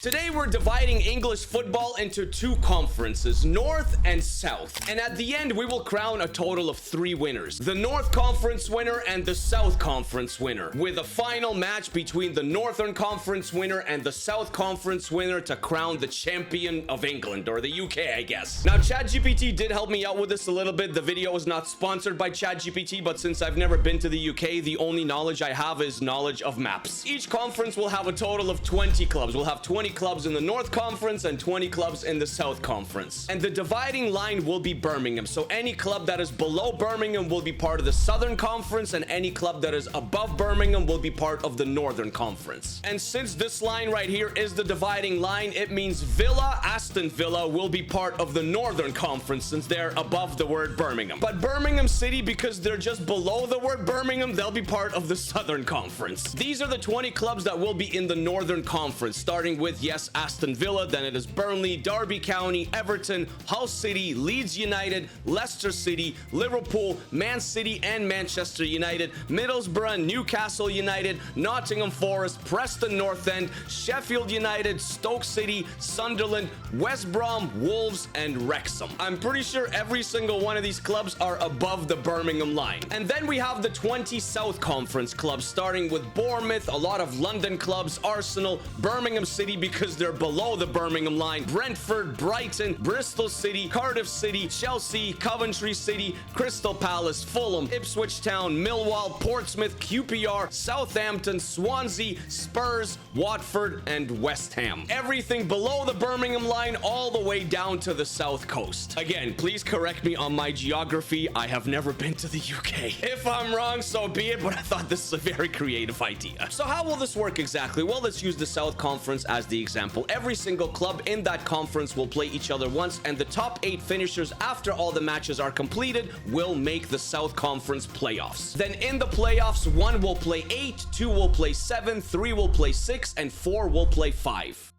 Today we're dividing English football into two conferences, North and South. And at the end we will crown a total of 3 winners. The North Conference winner and the South Conference winner. With a final match between the Northern Conference winner and the South Conference winner to crown the champion of England, or the UK, I guess. Now ChatGPT did help me out with this a little bit. The video is not sponsored by ChatGPT, but since I've never been to the UK, the only knowledge I have is knowledge of maps. Each conference will have a total of 20 clubs. We'll have 20 clubs in the North Conference and 20 clubs in the South Conference. And the dividing line will be Birmingham. So any club that is below Birmingham will be part of the Southern Conference, and any club that is above Birmingham will be part of the Northern Conference. And since this line right here is the dividing line, it means Aston Villa will be part of the Northern Conference since they're above the word Birmingham. But Birmingham City, because they're just below the word Birmingham, they'll be part of the Southern Conference. These are the 20 clubs that will be in the Northern Conference, starting with, yes, Aston Villa, then it is Burnley, Derby County, Everton, Hull City, Leeds United, Leicester City, Liverpool, Man City and Manchester United, Middlesbrough, Newcastle United, Nottingham Forest, Preston North End, Sheffield United, Stoke City, Sunderland, West Brom, Wolves, and Wrexham. I'm pretty sure every single one of these clubs are above the Birmingham line. And then we have the 20 South Conference clubs, starting with Bournemouth, a lot of London clubs, Arsenal, Birmingham City because they're below the Birmingham line, Brentford, Brighton, Bristol City, Cardiff City, Chelsea, Coventry City, Crystal Palace, Fulham, Ipswich Town, Millwall, Portsmouth, QPR, Southampton, Swansea, Spurs, Watford, and West Ham. Everything below the Birmingham line all the way down to the South Coast. Again, please correct me on my geography. I have never been to the UK. If I'm wrong, so be it, but I thought this is a very creative idea. So how will this work exactly? Well, let's use the South Conference as the example. Every single club in that conference will play each other once, and the top 8 finishers after all the matches are completed will make the South Conference playoffs. Then in the playoffs, 1 will play 8, 2 will play 7, 3 will play 6, and 4 will play 5.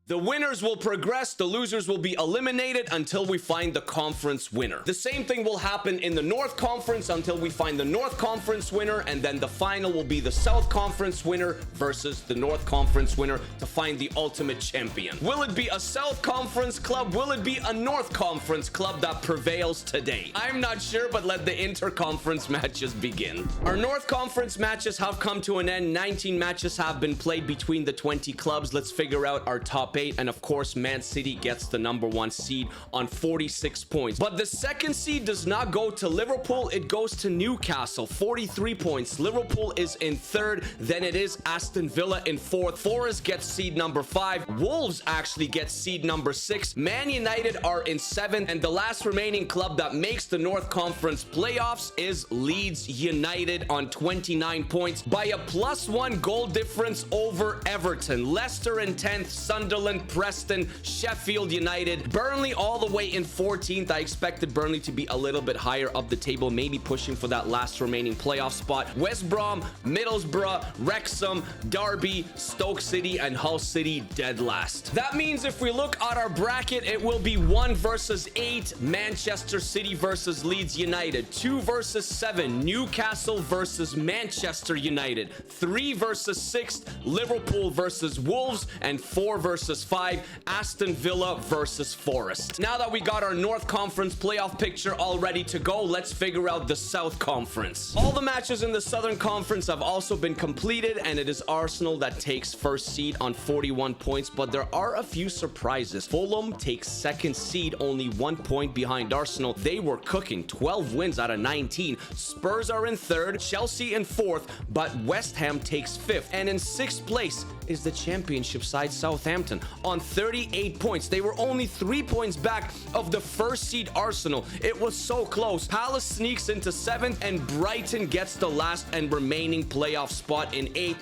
The winners will progress, the losers will be eliminated until we find the conference winner. The same thing will happen in the North Conference until we find the North Conference winner, and then the final will be the South Conference winner versus the North Conference winner to find the ultimate champion. Will it be a South Conference club? Will it be a North Conference club that prevails today? I'm not sure, but let the interconference matches begin. Our North Conference matches have come to an end. 19 matches have been played between the 20 clubs. Let's figure out our top 8, and of course Man City gets the number 1 seed on 46 points. But the second seed does not go to Liverpool, it goes to Newcastle, 43 points. Liverpool is in 3rd, then it is Aston Villa in 4th. Forest gets seed number 5. Wolves actually gets seed number 6. Man United are in 7th, and the last remaining club that makes the North Conference playoffs is Leeds United on 29 points by a +1 goal difference over Everton. Leicester in 10th, Sunderland, Preston, Sheffield United, Burnley all the way in 14th. I expected Burnley to be a little bit higher up the table, maybe pushing for that last remaining playoff spot. West Brom, Middlesbrough, Wrexham, Derby, Stoke City, and Hull City dead last. That means if we look at our bracket, it will be 1 versus 8, Manchester City versus Leeds United, 2 versus 7, Newcastle versus Manchester United, 3 versus 6, Liverpool versus Wolves, and 4 versus 5, Aston Villa versus Forest. Now that we got our North Conference playoff picture all ready to go, let's figure out the South Conference. All the matches in the Southern Conference have also been completed, and it is Arsenal that takes first seed on 41 points, but there are a few surprises. Fulham takes second seed, only 1 point behind Arsenal. They were cooking, 12 wins out of 19. Spurs are in 3rd, Chelsea in 4th, but West Ham takes 5th. And in 6th place is the championship side Southampton on 38 points. They were only 3 points back of the first seed Arsenal. It was so close. Palace sneaks into 7th, and Brighton gets the last and remaining playoff spot in 8th.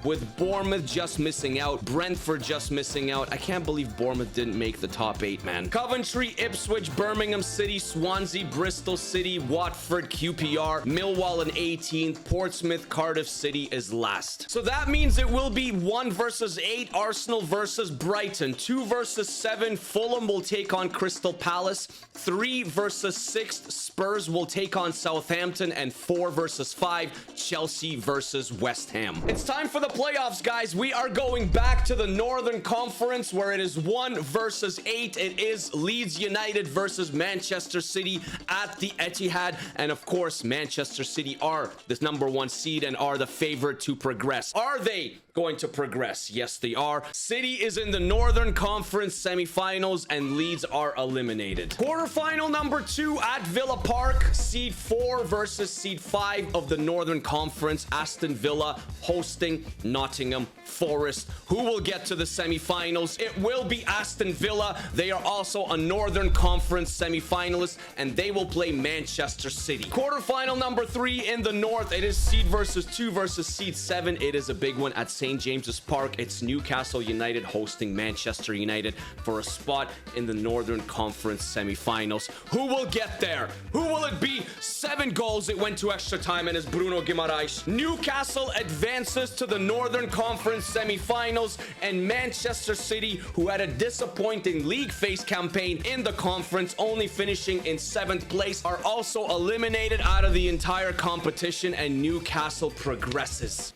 With Bournemouth just missing out, Brentford just missing out. I can't believe Bournemouth didn't make the top 8, man. Coventry, Ipswich, Birmingham City, Swansea, Bristol City, Watford, QPR, Millwall in 18th, Portsmouth, Cardiff City is last. So that means it will be 1 versus 8, Arsenal versus Brighton, 2 versus 7, Fulham will take on Crystal Palace, 3 versus 6, Spurs will take on Southampton, and 4 versus 5, Chelsea versus West Ham. It's time for the playoffs, guys, we are going back to the Northern Conference where it is 1 versus 8. It is Leeds United versus Manchester City at the Etihad. And of course, Manchester City are the number 1 seed and are the favorite to progress. Are they going to progress? Yes, they are. City is in the Northern Conference semifinals and Leeds are eliminated. Quarterfinal number 2 at Villa Park. Seed 4 versus seed 5 of the Northern Conference. Aston Villa hosting Nottingham Forest. Who will get to the semifinals? It will be Aston Villa. They are also a Northern Conference semifinalist and they will play Manchester City. Quarterfinal number 3 in the North. It is seed versus 2 versus seed 7. It is a big one at St. James's Park. It's Newcastle United hosting Manchester United for a spot in the Northern Conference semifinals. Who will get there? Who will it be? 7 goals. It went to extra time and it's Bruno Guimaraes. Newcastle advances to the Northern Conference semifinals and Manchester City, who had a disappointing league phase campaign in the conference, only finishing in 7th place, are also eliminated out of the entire competition and Newcastle progresses.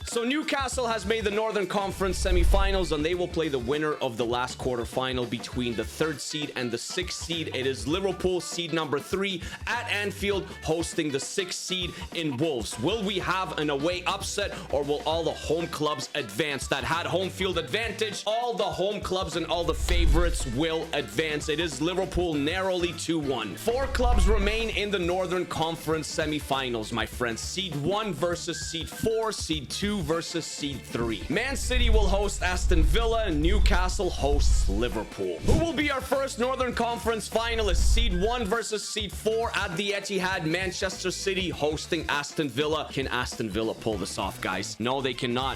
So Newcastle has made the Northern Conference semifinals and they will play the winner of the last quarterfinal between the 3rd seed and the 6th seed. It is Liverpool, seed number 3 at Anfield, hosting the 6th seed in Wolves. Will we have an away upset or will all the home clubs advance that had home field advantage? All the home clubs and all the favorites will advance. It is Liverpool narrowly 2-1. 4 clubs remain in the Northern Conference semifinals, my friends. Seed 1 versus seed 4, seed 2 versus seed 3. Man City will host Aston Villa and Newcastle hosts Liverpool. Who will be our first Northern Conference finalists? Seed 1 versus seed 4 at the Etihad. Manchester City hosting Aston Villa. Can Aston Villa pull this off, guys? No, they cannot.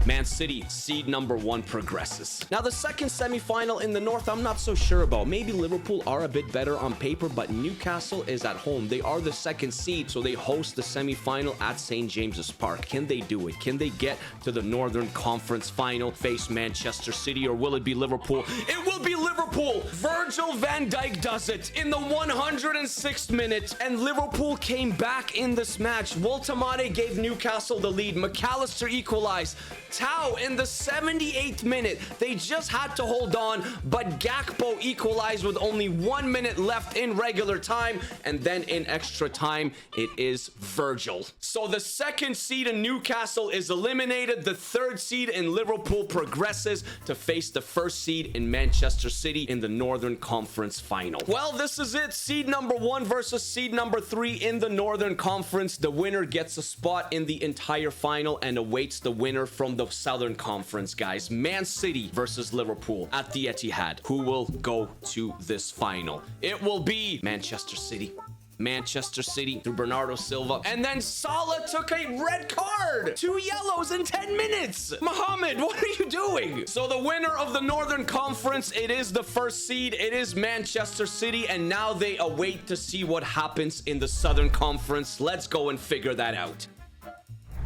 Man City, seed number 1, progresses. Now, the second semifinal in the North, I'm not so sure about. Maybe Liverpool are a bit better on paper, but Newcastle is at home. They are the 2nd seed, so they host the semifinal at St. James's Park. Can they do it? Can they get to the Northern Conference final, face Manchester City, or will it be Liverpool? It will be Liverpool! Virgil van Dijk does it in the 106th minute, and Liverpool came back in this match. Woltemade gave Newcastle the lead. McAllister equalized. Tau in the 78th minute. They just had to hold on, but Gakpo equalized with only 1 minute left in regular time, and then in extra time, it is Virgil. So the 2nd seed in Newcastle is eliminated. The 3rd seed in Liverpool progresses to face the 1st seed in Manchester City in the Northern Conference final. Well, this is it. Seed number 1 versus seed number 3 in the Northern Conference. The winner gets a spot in the entire final and awaits the winner from the Southern Conference, guys. Man City versus Liverpool at the Etihad. Who will go to this final? It will be Manchester City. Manchester City through Bernardo Silva. And then Salah took a red card. 2 yellows in 10 minutes. Mohammed, what are you doing? So the winner of the Northern Conference, it is the 1st seed. It is Manchester City. And now they await to see what happens in the Southern Conference. Let's go and figure that out.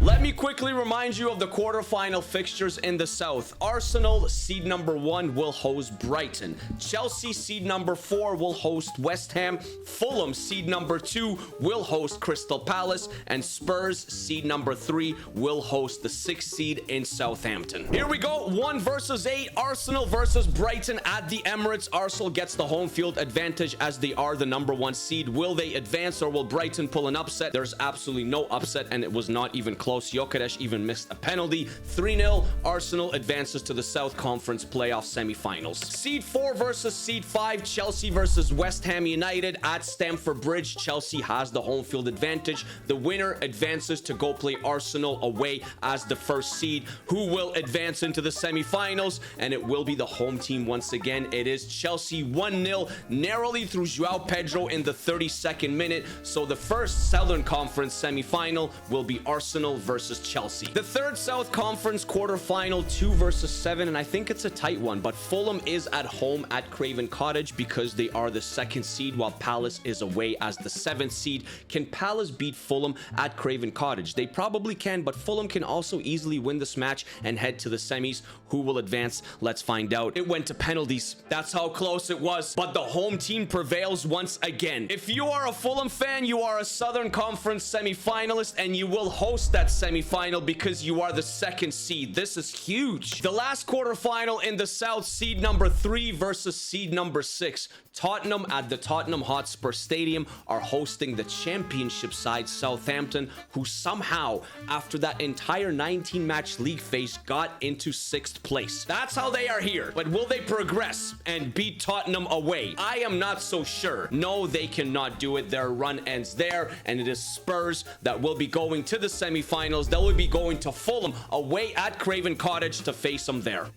Let me quickly remind you of the quarterfinal fixtures in the South. Arsenal, seed number 1, will host Brighton. Chelsea, seed number 4, will host West Ham. Fulham, seed number 2, will host Crystal Palace. And Spurs, seed number 3, will host the 6th seed in Southampton. Here we go. 1 versus 8. Arsenal versus Brighton at the Emirates. Arsenal gets the home field advantage as they are the number 1 seed. Will they advance or will Brighton pull an upset? There's absolutely no upset, and it was not even close. Gyökeres even missed a penalty. 3-0. Arsenal advances to the South Conference playoff semifinals. Seed 4 versus seed 5. Chelsea versus West Ham United at Stamford Bridge. Chelsea has the home field advantage. The winner advances to go play Arsenal away as the 1st seed, who will advance into the semifinals, and it will be the home team once again. It is Chelsea 1-0 narrowly through João Pedro in the 32nd minute. So the first Southern Conference semifinal will be Arsenal versus Chelsea. The 3rd South Conference quarterfinal, 2 versus 7, and I think it's a tight one, but Fulham is at home at Craven Cottage because they are the 2nd seed while Palace is away as the 7th seed. Can Palace beat Fulham at Craven Cottage? They probably can, but Fulham can also easily win this match and head to the semis. Who will advance? Let's find out. It went to penalties. That's how close it was, but the home team prevails once again. If you are a Fulham fan, you are a Southern Conference semifinalist and you will host that upset semi-final because you are the second seed. This is huge. The last quarterfinal in the South, seed number 3 versus seed number 6. Tottenham at the Tottenham Hotspur Stadium are hosting the championship side Southampton, who somehow, after that entire 19-match league phase, got into 6th place. That's how they are here. But will they progress and beat Tottenham away? I am not so sure. No, they cannot do it. Their run ends there, and it is Spurs that will be going to the semifinals. They will be going to Fulham away at Craven Cottage to face them there.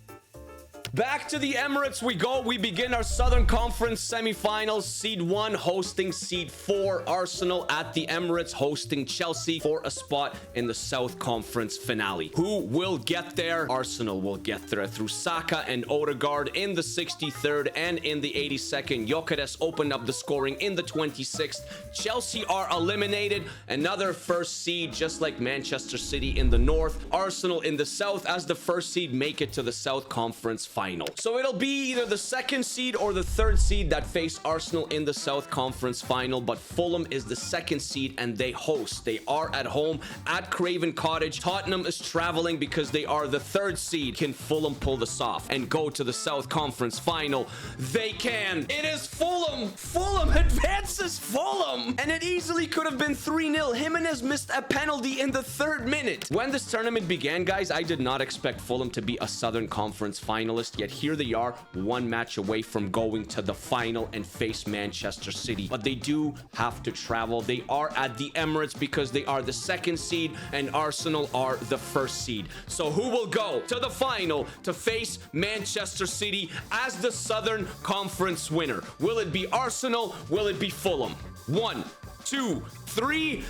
Back to the Emirates we go. We begin our Southern Conference semifinals. Seed 1 hosting Seed 4. Arsenal at the Emirates hosting Chelsea for a spot in the South Conference finale. Who will get there? Arsenal will get there through Saka and Odegaard in the 63rd and in the 82nd. Gyökeres opened up the scoring in the 26th. Chelsea are eliminated. Another first seed, just like Manchester City in the north. Arsenal in the south as the first seed make it to the South Conference final. So it'll be either the second seed or the third seed that face Arsenal in the South Conference final, but Fulham is the second seed and they host. They are at home at Craven Cottage. Tottenham is traveling because they are the third seed. Can Fulham pull this off and go to the South Conference final? They can. It is Fulham. Fulham advances. Fulham. And it easily could have been 3-0. Jimenez missed a penalty in the 3rd minute. When this tournament began, guys, I did not expect Fulham to be a Southern Conference finalist. Yet here they are, one match away from going to the final and face Manchester City. But they do have to travel. They are at the Emirates because they are the second seed and Arsenal are the first seed. So who will go to the final to face Manchester City as the Southern Conference winner? Will it be Arsenal? Will it be Fulham? 1, 2, 3...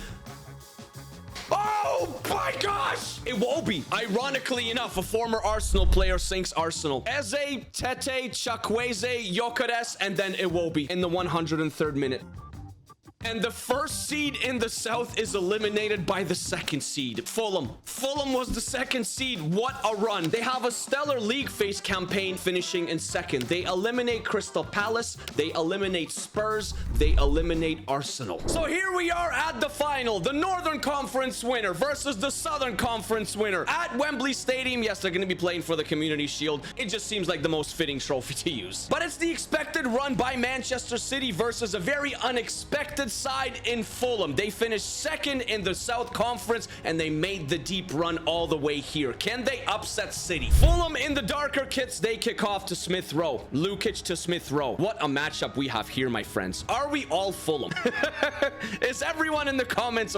Oh my gosh! Iwobi. Ironically enough, a former Arsenal player sinks Arsenal. Eze, Tete, Chukwueze, Gyökeres, and then Iwobi in the 103rd minute. And the first seed in the South is eliminated by the second seed, Fulham. Fulham was the second seed. What a run. They have a stellar league phase campaign finishing in second. They eliminate Crystal Palace. They eliminate Spurs. They eliminate Arsenal. So here we are at the final. The Northern Conference winner versus the Southern Conference winner at Wembley Stadium. Yes, they're going to be playing for the Community Shield. It just seems like the most fitting trophy to use. But it's the expected run by Manchester City versus a very unexpected side in Fulham. They finished second in the South Conference and they made the deep run all the way here. Can they upset City? Fulham in the darker kits, they kick off to Smith Rowe. Lukic to Smith Rowe. What a matchup we have here, my friends. Are we all Fulham? Is everyone in the comments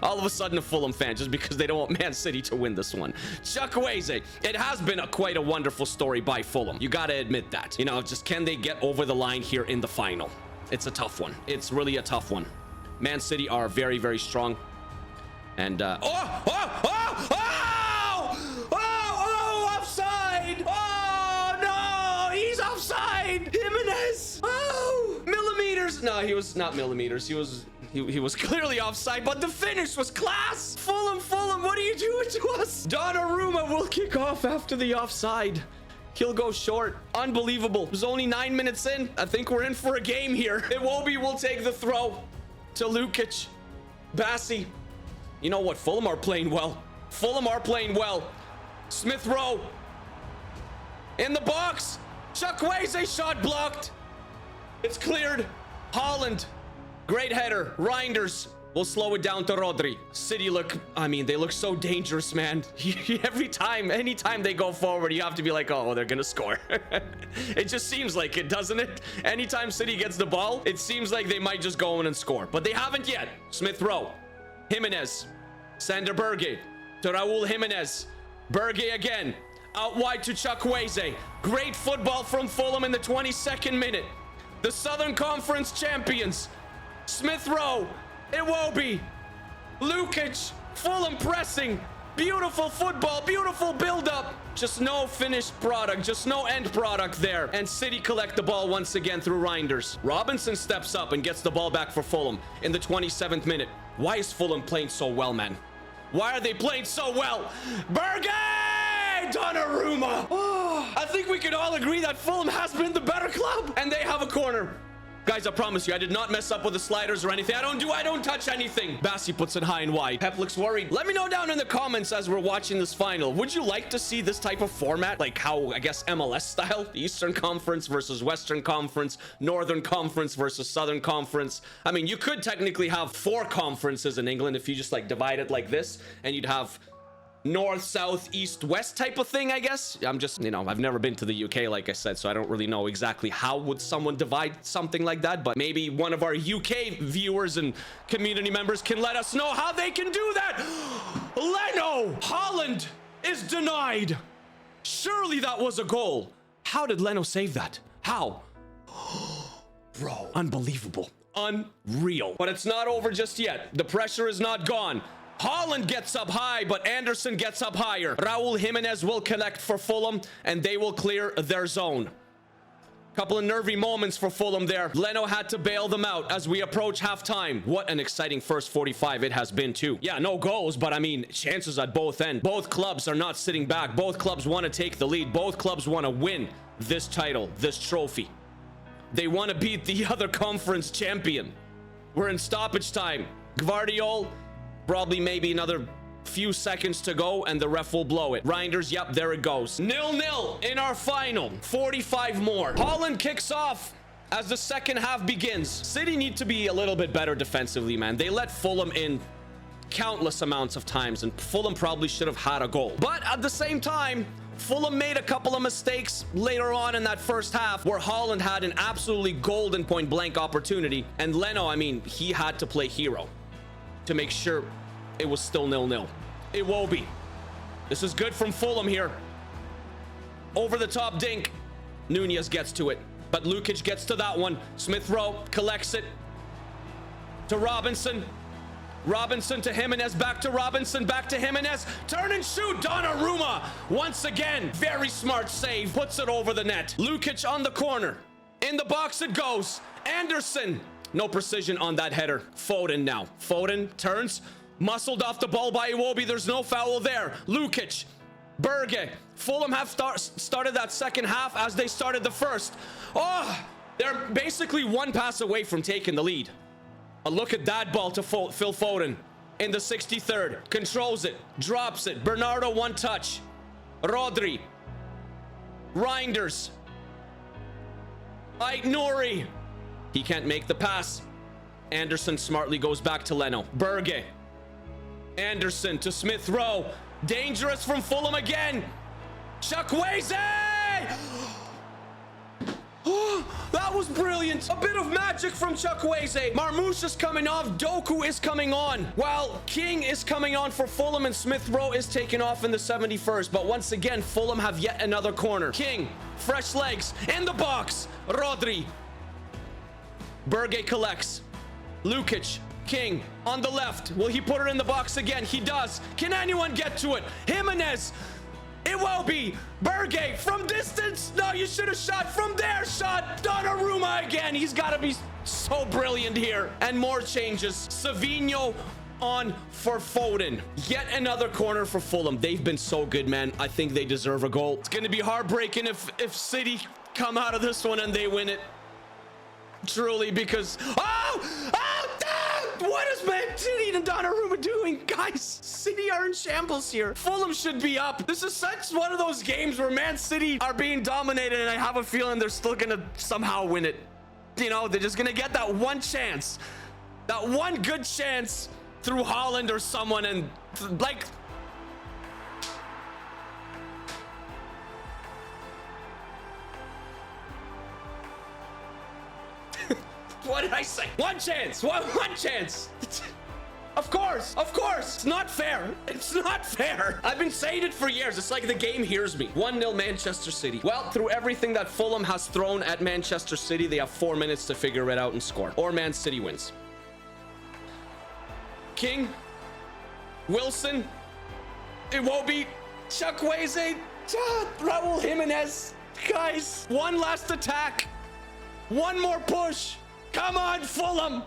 all of a sudden a Fulham fan just because they don't want Man City to win this one? Chukwueze. It has been quite a wonderful story by Fulham. You gotta admit that. You know, just can they get over the line here in the final? It's a tough one. It's really a tough one. Man City are very, very strong. And, offside! Oh, no! He's offside! Jimenez! Oh! Millimeters! No, he was not millimeters. He was clearly offside, but the finish was class! Fulham, what are you doing to us? Donnarumma will kick off after the offside. He'll go short. Unbelievable. It was only 9 minutes in. I think we're in for a game here. Iwobi will take the throw to Lukic. Bassi. You know what? Fulham are playing well. Fulham are playing well. Smith Rowe. In the box. Chukwueze shot blocked. It's cleared. Holland. Great header. Reinders. We'll slow it down to Rodri. City they look so dangerous, man. Anytime they go forward, you have to be like, oh, they're gonna score. It just seems like it, doesn't it? Anytime City gets the ball, it seems like they might just go in and score. But they haven't yet. Smith Rowe. Jimenez. Sander Berge. To Raul Jimenez. Berge again. Out wide to Chukwueze. Great football from Fulham in the 22nd minute. The Southern Conference champions. Smith Rowe. Iwobi, Lukic, Fulham pressing, beautiful football, beautiful build-up. Just no finished product, just no end product there. And City collect the ball once again through Reinders. Robinson steps up and gets the ball back for Fulham in the 27th minute. Why is Fulham playing so well, man? Why are they playing so well? Berge! Donnarumma! Oh, I think we can all agree that Fulham has been the better club. And they have a corner. Guys, I promise you, I did not mess up with the sliders or anything. I don't touch anything. Bassi puts it high and wide. Pep looks worried. Let me know down in the comments as we're watching this final. Would you like to see this type of format? Like how, I guess, MLS style? Eastern Conference versus Western Conference, Northern Conference versus Southern Conference. I mean, you could technically have 4 conferences in England if you just like divide it like this, and you'd have north, south, east, west type of thing, I guess. I'm just, you know, I've never been to the UK, like I said, so I don't really know exactly how would someone divide something like that, but maybe one of our UK viewers and community members can let us know how they can do that. Leno! Holland is denied. Surely that was a goal. How did Leno save that? How? Bro, unbelievable. Unreal. But it's not over just yet. The pressure is not gone. Holland gets up high, but Anderson gets up higher. Raul Jimenez will collect for Fulham, and they will clear their zone. Couple of nervy moments for Fulham there. Leno had to bail them out as we approach halftime. What an exciting first 45 it has been too. Yeah, no goals, but I mean, chances at both ends. Both clubs are not sitting back. Both clubs want to take the lead. Both clubs want to win this title, this trophy. They want to beat the other conference champion. We're in stoppage time. Gvardiol, probably maybe another few seconds to go and the ref will blow it. Reinders, yep, there it goes. 0-0 in our final. 45 more. Holland kicks off as the second half begins. City need to be a little bit better defensively, man. They let Fulham in countless amounts of times, and Fulham probably should have had a goal. But at the same time, Fulham made a couple of mistakes later on in that first half where Holland had an absolutely golden point blank opportunity. And Leno, I mean, he had to play hero to make sure it was still 0-0. Iwobi. This is good from Fulham here. Over the top dink. Nunez gets to it, but Lukic gets to that one. Smith Rowe collects it to Robinson. Robinson to Jimenez, back to Robinson, back to Jimenez. Turn and shoot. Donnarumma once again. Very smart save. Puts it over the net. Lukic on the corner. In the box it goes. Anderson. No precision on that header. Foden now. Foden turns. Muscled off the ball by Iwobi. There's no foul there. Lukic. Berge. Fulham have started that second half as they started the first. Oh, they're basically one pass away from taking the lead. A look at that ball to Phil Foden in the 63rd. Controls it. Drops it. Bernardo one touch. Rodri. Reinders. Ait-Nouri. He can't make the pass. Anderson smartly goes back to Leno. Berge. Anderson to Smith Rowe. Dangerous from Fulham again. Chukwueze! Oh, that was brilliant. A bit of magic from Chukwueze. Marmoush is coming off. Doku is coming on. While King is coming on for Fulham and Smith Rowe is taken off in the 71st. But once again, Fulham have yet another corner. King, fresh legs, in the box. Rodri. Berge collects. Lukic. King on the left. Will he put it in the box again? He does. Can anyone get to it? Jimenez. Iwobi. Berge from distance. No, you should have shot from there. Shot. Donnarumma again. He's got to be so brilliant here. And more changes. Savinho on for Foden. Yet another corner for Fulham. They've been so good, man. I think they deserve a goal. It's going to be heartbreaking if City come out of this one and they win it. Truly, because... What is Man City and Donnarumma doing? Guys, City are in shambles here. Fulham should be up. This is such one of those games where Man City are being dominated, and I have a feeling they're still gonna somehow win it. You know, they're just gonna get that one chance. That one good chance through Holland or someone, and like... What did I say? One chance. One chance. Of course. It's not fair. It's not fair. I've been saying it for years. It's like the game hears me. 1-0 Manchester City. Well, through everything that Fulham has thrown at Manchester City, they have 4 minutes to figure it out and score. Or Man City wins. King. Wilson. Iwobi. Chukwueze. Raul Jimenez. Guys, one last attack. One more push. Come on, Fulham.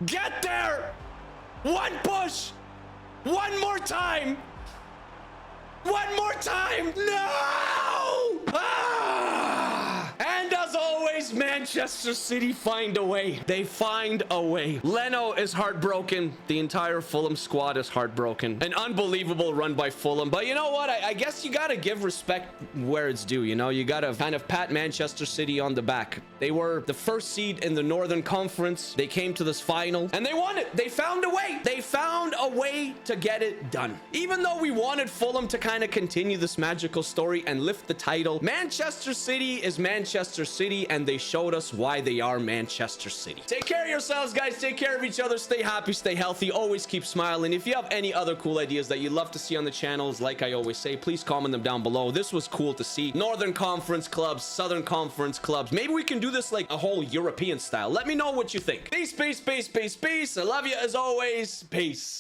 Get there. One push. One more time. One more time. No! And as always, Man Manchester City find a way. They find a way. Leno is heartbroken. The entire Fulham squad is heartbroken. An unbelievable run by Fulham. But you know what? I guess you gotta give respect where it's due. You know, you gotta kind of pat Manchester City on the back. They were the first seed in the Northern Conference. They came to this final and they won it. They found a way. They found a way to get it done. Even though we wanted Fulham to kind of continue this magical story and lift the title, Manchester City is Manchester City, and they showed us why they are Manchester City. Take care of yourselves, guys. Take care of each other. Stay happy, stay healthy. Always keep smiling. If you have any other cool ideas that you'd love to see on the channels, like I always say, please comment them down below. This was cool to see. Northern Conference clubs, Southern Conference clubs. Maybe we can do this like a whole European style. Let me know what you think. Peace, peace, peace, peace, peace. I love you as always. Peace.